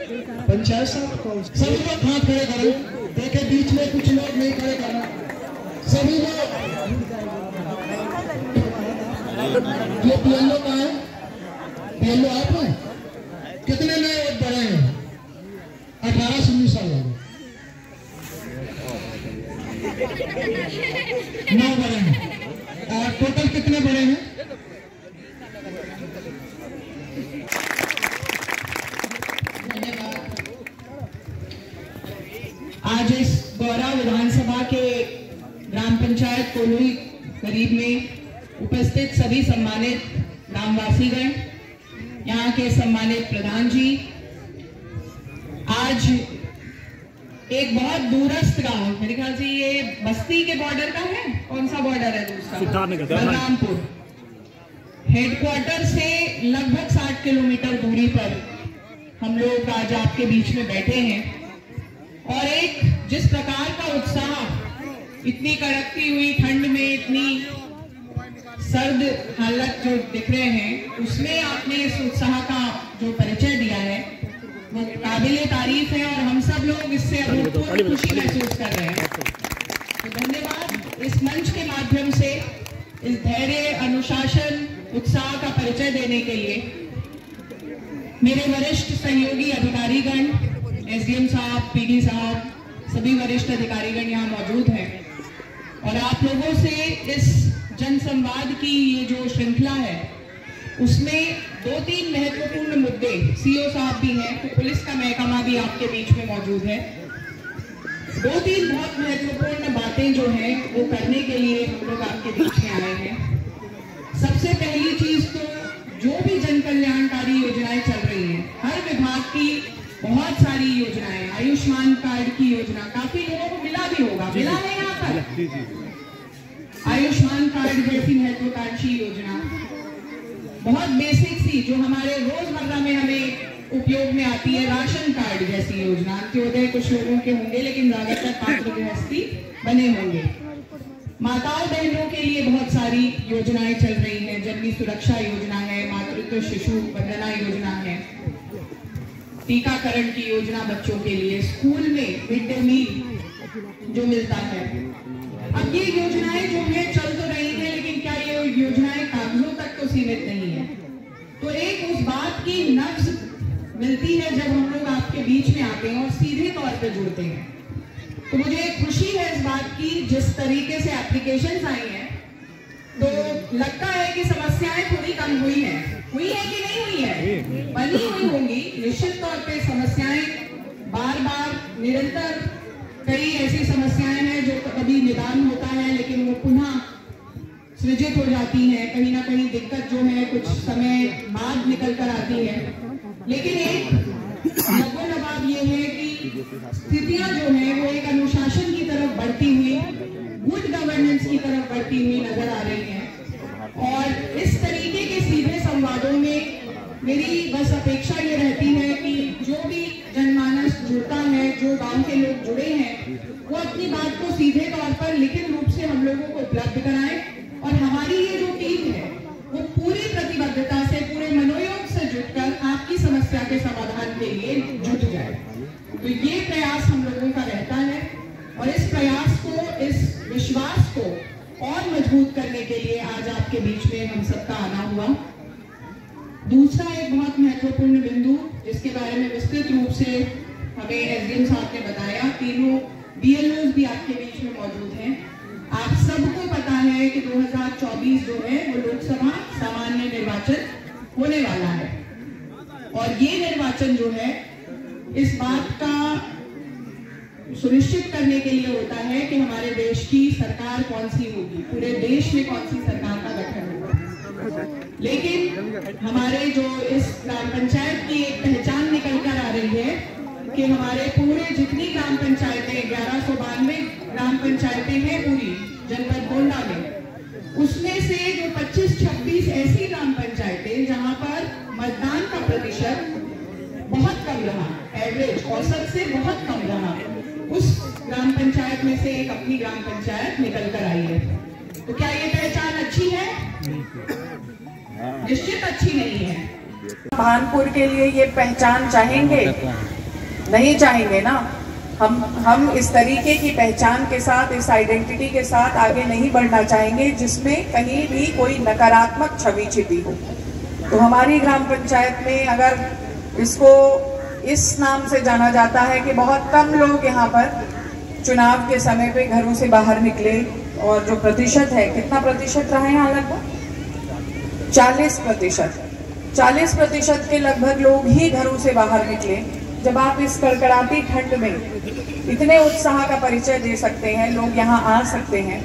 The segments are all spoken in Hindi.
पंचायत साहब सभी लोग हाथ खड़े करो, देखे बीच में कुछ लोग नहीं खड़े करना, सभी लोग। ये पीएलओ का है, पीएलओ आप हैं? कितने नए वोट बढ़े हैं? 18 से 19 साल वाले 9 बढ़े हैं। और टोटल कितने बढ़े हैं? आज इस गौरा विधानसभा के ग्राम पंचायत कोल्हुई करीब में उपस्थित सभी सम्मानित ग्रामवासीगण, यहाँ के सम्मानित प्रधान जी, आज एक बहुत दूरस्थ गांव, मेरे ख्याल से ये बस्ती के बॉर्डर का है, कौन सा बॉर्डर है दूसरा? बलरामपुर हेडक्वार्टर से लगभग 60 किलोमीटर दूरी पर हम लोग आज आपके बीच में बैठे हैं। और एक जिस प्रकार का उत्साह इतनी कड़कती हुई ठंड में, इतनी सर्द हालत जो दिख रहे हैं, उसमें आपने इस उत्साह का जो परिचय दिया है वो काबिले तारीफ है और हम सब लोग इससे अभूतपूर्व खुशी महसूस कर रहे हैं। तो धन्यवाद। इस मंच के माध्यम से इस धैर्य, अनुशासन, उत्साह का परिचय देने के लिए मेरे वरिष्ठ सहयोगी अधिकारीगण, एसडीएम साहब, पीडी साहब, सभी वरिष्ठ अधिकारीगण यहाँ मौजूद हैं और आप लोगों से इस जनसंवाद की ये जो श्रृंखला है उसमें 2-3 महत्वपूर्ण मुद्दे, सीओ साहब भी हैं, तो पुलिस का महकमा भी आपके बीच में मौजूद है, 2-3 बहुत महत्वपूर्ण बातें जो हैं वो करने के लिए हम लोग आपके बीच में आए हैं। सबसे पहली चीज तो जो भी जन कल्याणकारी योजनाएं चल रही हैं, हर विभाग की बहुत सारी योजनाएं, आयुष्मान कार्ड की योजना काफी लोगों को मिला भी होगा, मिला है यहाँ पर आयुष्मान कार्ड जैसी महत्वाकांक्षी योजना, बहुत बेसिक सी जो हमारे रोजमर्रा में हमें उपयोग में आती है, राशन कार्ड जैसी योजना, अंत्योदय कुछ लोगों के होंगे लेकिन ज्यादातर पात्र गृहस्थी बने होंगे। माताओं बहनों के लिए बहुत सारी योजनाएं चल रही हैं, जननी सुरक्षा योजना है, मातृत्व शिशु वंदना योजना है, टीकाकरण की योजना बच्चों के लिए, स्कूल में मिड डे मील जो मिलता है। अब ये योजनाएं जो है चल तो रही है, लेकिन क्या ये योजनाएं कागजों तक तो सीमित नहीं है। तो एक उस बात की नब्ज मिलती है जब हम लोग आपके बीच में आते हैं और सीधे तौर पे जुड़ते हैं। तो मुझे खुशी है इस बात की, जिस तरीके से एप्लीकेशंस आई हैं तो लगता है कि समस्याएं थोड़ी कम हुई है कि नहीं हुई है, बनी हुई होंगी निश्चित तौर पे। समस्याएं बार बार निरंतर, कई ऐसी समस्याएं हैं जो कभी निदान होता है लेकिन वो पुनः सृजित हो जाती है, कहीं ना कहीं दिक्कत जो है कुछ समय बाद निकल कर आती है। लेकिन एक नवाब ये है कि स्थितियां जो है वो एक अनुशासन की तरफ बढ़ती हुई, गुड गवर्नेंस की तरफ बढ़ती हुई नजर आ रही है। और इस तरीके के सीधे संवादों में मेरी बस अपेक्षा ये रहती है कि जो भी जनमानस जुड़ता है, जो गांव के लोग जुड़े हैं, वो अपनी बात को सीधे तौर पर लिखित रूप से हम लोगों को उपलब्ध कराएं और हमारी ये जो टीम है वो पूरी प्रतिबद्धता से, पूरे मनोयोग से जुटकर आपकी समस्या के समाधान के लिए जुट जाए। तो ये प्रयास हम लोगों का रहता है और इस प्रयास को, इस विश्वास को और मजबूत करने के लिए आज आपके बीच में हम सबका आना हुआ। दूसरा एक बहुत महत्वपूर्ण बिंदु जिसके बारे में विस्तृत रूप से हमें एसडीएम साहब ने बताया, तीनों बीएलओज भी आपके बीच में मौजूद हैं। आप सबको पता है कि 2024 जो है वो लोकसभा सामान्य निर्वाचन होने वाला है और ये निर्वाचन जो है इस बात का सुनिश्चित करने के लिए होता है कि हमारे देश की सरकार कौन सी होगी, पूरे देश में कौन सी सरकार का गठन होगा। लेकिन हमारे जो इस ग्राम पंचायत की एक पहचान निकल कर आ रही है कि हमारे पूरे जितनी ग्राम पंचायतें, 1192 ग्राम पंचायतें हैं पूरी जनपद गोंडा में, उसमें से जो 25-26 ऐसी ग्राम पंचायतें जहां पर मतदान का प्रतिशत बहुत कम रहा, एवरेज औसत से बहुत कम रहा, उस ग्राम पंचायत में से एक अपनी ग्राम पंचायत निकल कर आई है। तो क्या ये पहचान अच्छी है? निश्चित अच्छी नहीं है। भानपुर के लिए ये पहचान चाहेंगे नहीं चाहेंगे ना। हम इस तरीके की पहचान के साथ, इस आइडेंटिटी के साथ आगे नहीं बढ़ना चाहेंगे जिसमें कहीं भी कोई नकारात्मक छवि छिपी हो। तो हमारी ग्राम पंचायत में अगर इसको इस नाम से जाना जाता है कि बहुत कम लोग यहाँ पर चुनाव के समय पे घरों से बाहर निकले, और जो प्रतिशत है, कितना प्रतिशत रहा है यहाँ, लगभग 40% के लगभग लोग ही घरों से बाहर निकले। जब आप इस कड़कड़ाती ठंड में इतने उत्साह का परिचय दे सकते हैं, लोग यहाँ आ सकते हैं,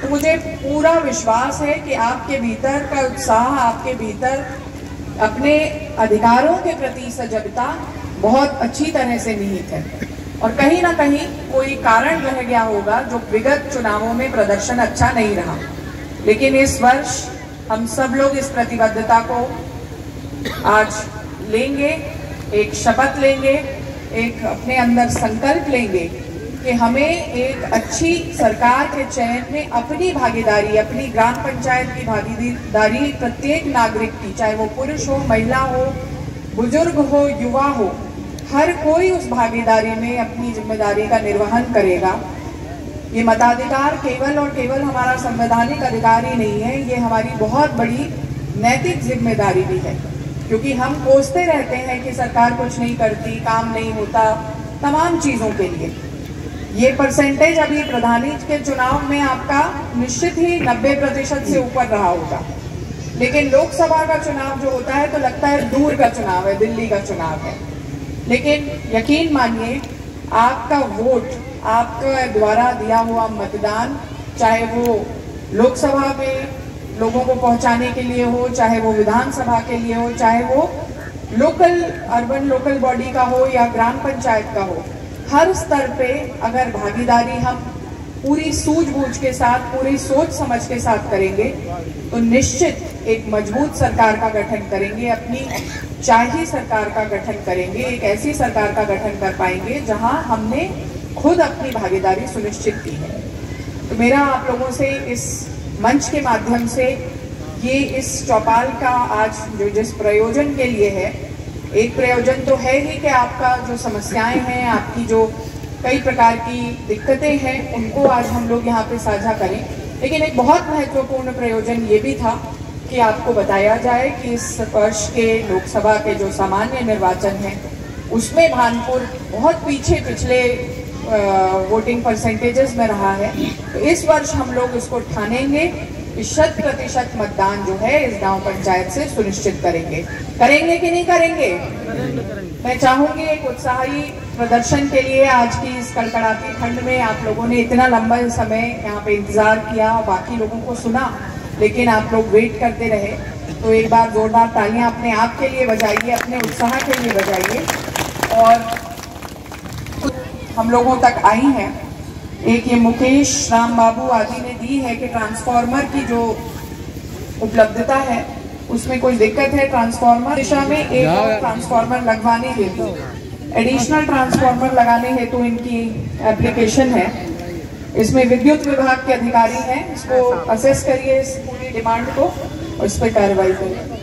तो मुझे पूरा विश्वास है कि आपके भीतर का उत्साह, आपके भीतर अपने अधिकारों के प्रति सजगता बहुत अच्छी तरह से निहित है। और कहीं ना कहीं कोई कारण रह गया होगा जो विगत चुनावों में प्रदर्शन अच्छा नहीं रहा, लेकिन इस वर्ष हम सब लोग इस प्रतिबद्धता को आज लेंगे, एक शपथ लेंगे, एक अपने अंदर संकल्प लेंगे कि हमें एक अच्छी सरकार के चयन में अपनी भागीदारी, अपनी ग्राम पंचायत की भागीदारी प्रत्येक नागरिक की, चाहे वो पुरुष हो, महिला हो, बुजुर्ग हो, युवा हो, हर कोई उस भागीदारी में अपनी जिम्मेदारी का निर्वहन करेगा। ये मताधिकार केवल और केवल हमारा संवैधानिक अधिकार ही नहीं है, ये हमारी बहुत बड़ी नैतिक जिम्मेदारी भी है, क्योंकि हम कोसते रहते हैं कि सरकार कुछ नहीं करती, काम नहीं होता, तमाम चीज़ों के लिए। ये परसेंटेज अभी प्रधानी के चुनाव में आपका निश्चित ही 90% से ऊपर रहा होगा, लेकिन लोकसभा का चुनाव जो होता है तो लगता है दूर का चुनाव है, दिल्ली का चुनाव है। लेकिन यकीन मानिए, आपका वोट, आपका द्वारा दिया हुआ मतदान, चाहे वो लोकसभा में लोगों को पहुंचाने के लिए हो, चाहे वो विधानसभा के लिए हो, चाहे वो अर्बन लोकल बॉडी का हो या ग्राम पंचायत का हो, हर स्तर पे अगर भागीदारी हम पूरी सूझबूझ के साथ, पूरी सोच समझ के साथ करेंगे तो निश्चित एक मजबूत सरकार का गठन करेंगे, अपनी चाही सरकार का गठन करेंगे, एक ऐसी सरकार का गठन कर पाएंगे जहां हमने खुद अपनी भागीदारी सुनिश्चित की है। तो मेरा आप लोगों से इस मंच के माध्यम से ये इस चौपाल का आज जो जिस प्रयोजन के लिए है, एक प्रयोजन तो है ही कि आपका जो समस्याएं हैं, आपकी जो कई प्रकार की दिक्कतें हैं, उनको आज हम लोग यहाँ पे साझा करें, लेकिन एक बहुत महत्वपूर्ण प्रयोजन ये भी था कि आपको बताया जाए कि इस वर्ष के लोकसभा के जो सामान्य निर्वाचन हैं उसमें भानपुर बहुत पिछले वोटिंग परसेंटेजेस में रहा है। तो इस वर्ष हम लोग इसको ठानेंगे कि 100% मतदान जो है इस गांव पंचायत से सुनिश्चित करेंगे। करेंगे कि नहीं करेंगे? मैं चाहूंगी एक उत्साही प्रदर्शन के लिए आज की इस कड़कड़ाती ठंड में आप लोगों ने इतना लंबा समय यहाँ पे इंतजार किया, बाकी लोगों को सुना, लेकिन आप लोग वेट करते रहे, तो एक बार जोरदार तालियां अपने आप के लिए बजाइए, अपने उत्साह के लिए बजाइए। और हम लोगों तक आई हैं, एक ये मुकेश राम बाबू आदि ने दी है कि ट्रांसफार्मर की जो उपलब्धता है उसमें कोई दिक्कत है, ट्रांसफार्मर दिशा में एक और ट्रांसफार्मर लगवाने हेतु, एडिशनल ट्रांसफार्मर लगाने हेतु इनकी एप्लीकेशन है। इसमें विद्युत विभाग के अधिकारी हैं, इसको असेस करिए इस पूरी डिमांड को और इस पर कार्रवाई करिए।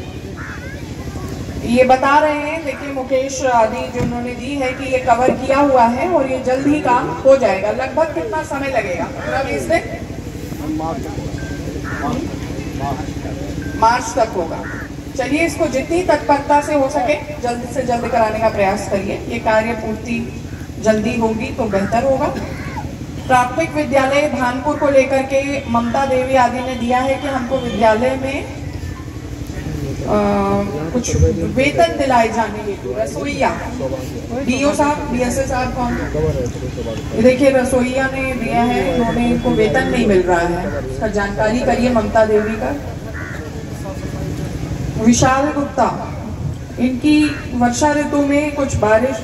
ये बता रहे हैं, देखिए मुकेश आदि जो उन्होंने दी है कि ये कवर किया हुआ है और ये जल्द ही काम हो जाएगा। लगभग कितना समय लगेगा? पूरा 20 दिन, मार्च तक होगा। चलिए, इसको जितनी तत्परता से हो सके जल्द से जल्द कराने का प्रयास करिए। ये कार्य पूर्ति जल्दी होगी तो बेहतर होगा। प्राथमिक विद्यालय भानपुर को लेकर के ममता देवी आदि ने दिया है कि हमको विद्यालय में कुछ वेतन दिलाए जाने हेतु रसोईया, डीओ साहब, बीएसए साहब कौन, देखिए रसोईया ने दिया है, उन्होंने इनको वेतन नहीं मिल रहा है, उसका जानकारी करिए ममता देवी का। विशाल गुप्ता, इनकी वर्षा ऋतु में कुछ बारिश,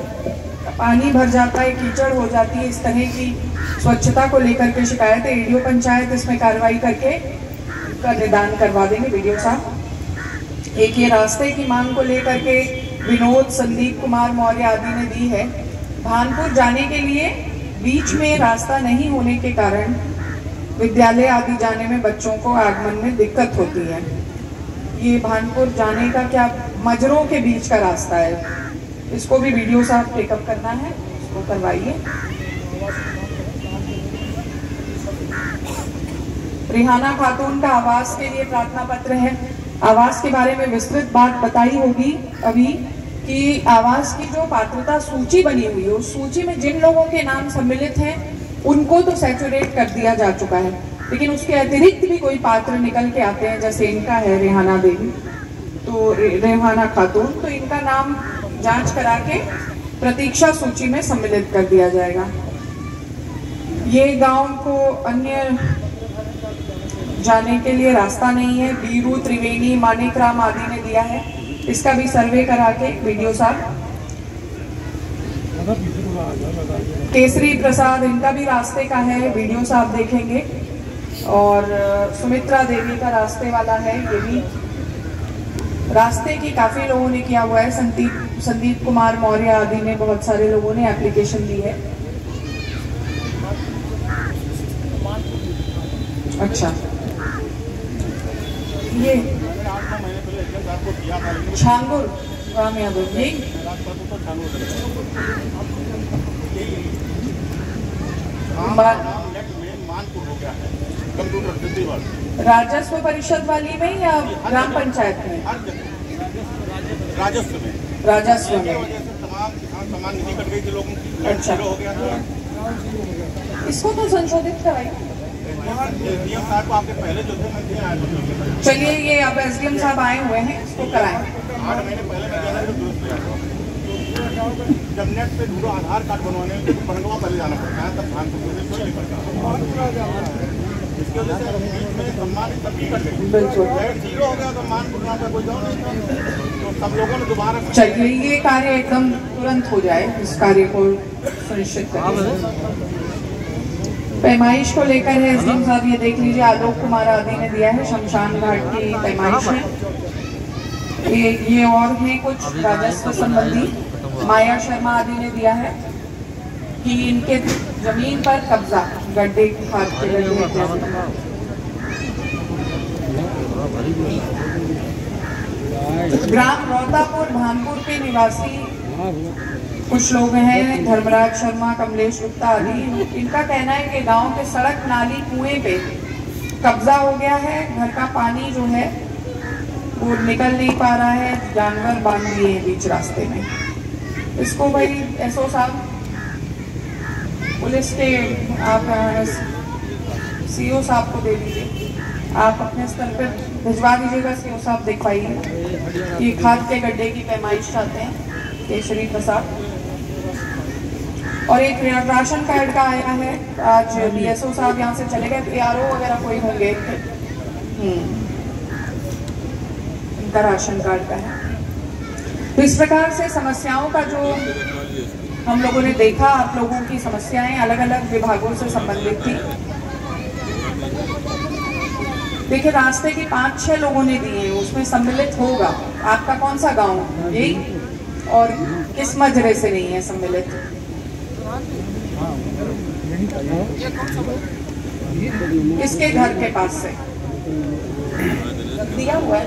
पानी भर जाता है, कीचड़ हो जाती है, इस तरह की स्वच्छता को लेकर के शिकायत है। वीडियो पंचायत इसमें कार्रवाई करके का निदान करवा देंगे वीडियो साहब। एक ये रास्ते की मांग को लेकर के विनोद, संदीप कुमार मौर्य आदि ने दी है। भानपुर जाने के लिए बीच में रास्ता नहीं होने के कारण विद्यालय आदि जाने में बच्चों को आगमन में दिक्कत होती है। ये भानपुर जाने का क्या मजरों के बीच का रास्ता है, इसको भी वीडियो साहब टेकअप करना है, इसको करवाइए। रिहाना खातून का आवास के लिए प्रार्थना पत्र है। आवास के बारे में विस्तृत बात बताई होगी अभी कि आवास की जो पात्रता सूची बनी हुई है, उस सूची में जिन लोगों के नाम सम्मिलित हैं उनको तो सैचुरेट कर दिया जा चुका है, लेकिन उसके अतिरिक्त भी कोई पात्र निकल के आते हैं, जैसे इनका है रेहाना देवी, तो रेहाना खातून, तो इनका नाम जांच करा के प्रतीक्षा सूची में सम्मिलित कर दिया जाएगा। ये गांव को अन्य जाने के लिए रास्ता नहीं है। बीरू, त्रिवेणी, मानिकराम आदि ने दिया है, इसका भी सर्वे करा के वीडियो साहब। केसरी प्रसाद, इनका भी रास्ते का है, वीडियो साहब देखेंगे। और सुमित्रा देवी का रास्ते वाला है, ये भी रास्ते की काफी लोगों ने किया हुआ है। संदीप कुमार मौर्य आदि ने, बहुत सारे लोगों ने एप्लीकेशन दी है। अच्छा, ये छांगुर राम यादव, यही राजस्व परिषद वाली में या ग्राम पंचायत में? राजस्व में। राजस्व में तमाम निधि कट गई थी, लोगों की अच्छा हो गया था। इसको तो संशोधित कराइए। डीएम साहब को आपके पहले जो थे मैं दिए आया था। चलिए, ये अब एसडीएम साहब आए हुए हैं, इसको कराएं। 8 महीने पहले मैं गया था, दुरुस्त किया था। जब नेट पे ढूंढो आधार कार्ड बनवाने में तो बनगवा पहले जाना पड़ता है, तब धान को कोई नहीं पड़ता। इसकी वजह से बीच में सम्मान तब कट गई, बिल्कुल जीरो हो गया, सम्मान को का कोई जाओ नहीं था, तो सब लोगों ने दोबारा। चलिए, ये कार्य एकदम तुरंत हो जाए, इस कार्य को सुनिश्चित करें। पैमाइश को लेकर है एसडीएम साहब, ये देख लीजिए, आलोक कुमार आदि ने दिया है, शमशान घाट की पैमाइश है। ये और हैं कुछ राजस्व संबंधी, माया शर्मा आदि ने दिया है कि इनके जमीन पर कब्जा, गड्ढे खाद के गड्ढे। ग्राम रौतापुर भानपुर के निवासी कुछ लोग हैं, धर्मराज शर्मा, कमलेश गुप्ता आदि। इनका कहना है कि गांव के सड़क, नाली, कुएं पे कब्जा हो गया है, घर का पानी जो है वो निकल नहीं पा रहा है, जानवर बांध दिए हैं बीच रास्ते में। इसको भाई एसओ साहब, पुलिस के आप सीओ साहब को दे दीजिए, आप अपने स्तर पर भिजवा दीजिएगा, सीओ साहब देखवाइए। ये खाद के गड्ढे की पैमाइश चाहते हैं केसरी प्रसाद। और एक राशन कार्ड का आया है, आज बीएसओ साहब यहाँ से चले गए, एआरओ वगैरह कोई होंगे, इनका राशन कार्ड का है। तो इस प्रकार से समस्याओं का जो हम लोगों ने देखा, आप लोगों की समस्याएं अलग अलग विभागों से संबंधित थी। देखिए, रास्ते के 5-6 लोगों ने दिए हैं, उसमें सम्मिलित होगा आपका कौन सा गांव, यही, और किस मजरे से नहीं है सम्मिलित। इसके घर के पास से दिया हुआ है।